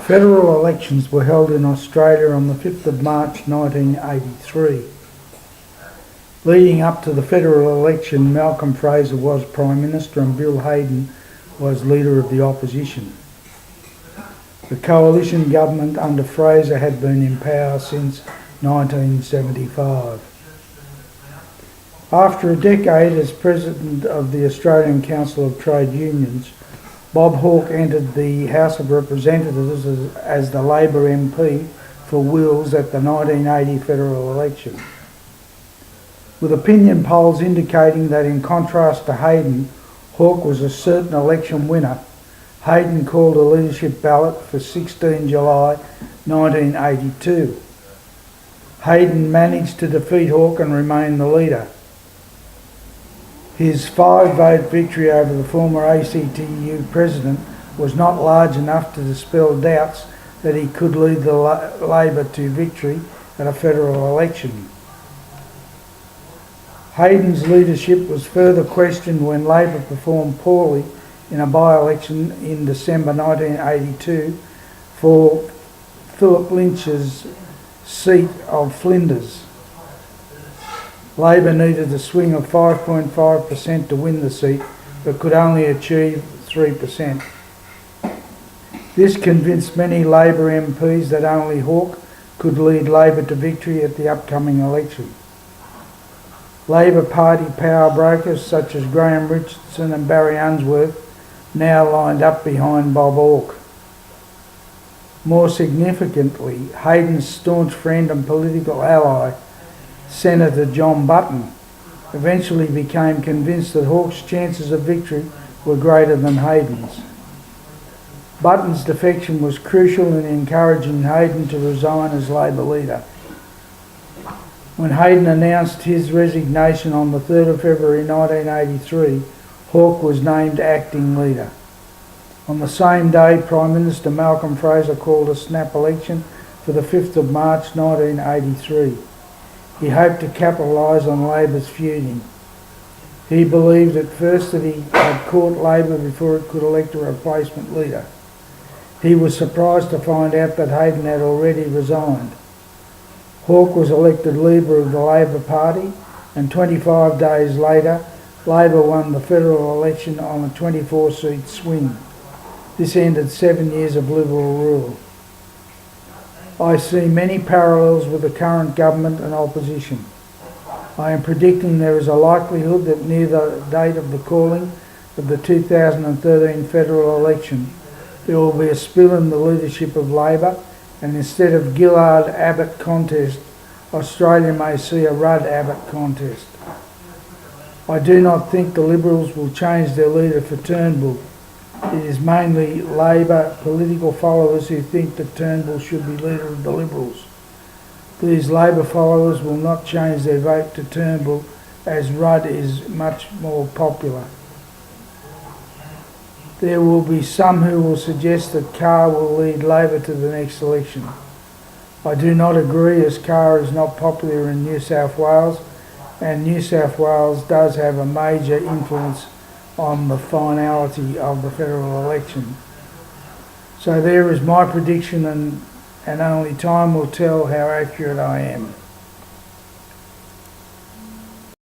Federal elections were held in Australia on the 5th of March 1983. Leading up to the federal election, Malcolm Fraser was Prime Minister and Bill Hayden was Leader of the Opposition. The coalition government under Fraser had been in power since 1975. After a decade as President of the Australian Council of Trade Unions, Bob Hawke entered the House of Representatives as the Labor MP for Wills at the 1980 federal election. With opinion polls indicating that in contrast to Hayden, Hawke was a certain election winner, Hayden called a leadership ballot for 16 July 1982. Hayden managed to defeat Hawke and remain the leader. His 5-vote victory over the former ACTU president was not large enough to dispel doubts that he could lead the Labor to victory at a federal election. Hayden's leadership was further questioned when Labor performed poorly in a by-election in December 1982 for Philip Lynch's seat of Flinders. Labor needed a swing of 5.5% to win the seat, but could only achieve 3%. This convinced many Labor MPs that only Hawke could lead Labor to victory at the upcoming election. Labor Party power brokers such as Graham Richardson and Barry Unsworth now lined up behind Bob Hawke. More significantly, Hayden's staunch friend and political ally, Senator John Button, eventually became convinced that Hawke's chances of victory were greater than Hayden's. Button's defection was crucial in encouraging Hayden to resign as Labor leader. When Hayden announced his resignation on the 3rd of February 1983, Hawke was named acting leader. On the same day, Prime Minister Malcolm Fraser called a snap election for the 5th of March 1983. He hoped to capitalise on Labor's feuding. He believed at first that he had caught Labor before it could elect a replacement leader. He was surprised to find out that Hayden had already resigned. Hawke was elected leader of the Labor Party, and 25 days later, Labor won the federal election on a 24-seat swing. This ended 7 years of Liberal rule. I see many parallels with the current government and opposition. I am predicting there is a likelihood that near the date of the calling of the 2013 federal election, there will be a spill in the leadership of Labor, and instead of Gillard-Abbott contest, Australia may see a Rudd-Abbott contest. I do not think the Liberals will change their leader for Turnbull. It is mainly Labor political followers who think that Turnbull should be leader of the Liberals. These Labor followers will not change their vote to Turnbull, as Rudd is much more popular. There will be some who will suggest that Carr will lead Labor to the next election. I do not agree, as Carr is not popular in New South Wales, and New South Wales does have a major influence on the finality of the federal election. So there is my prediction, and only time will tell how accurate I am.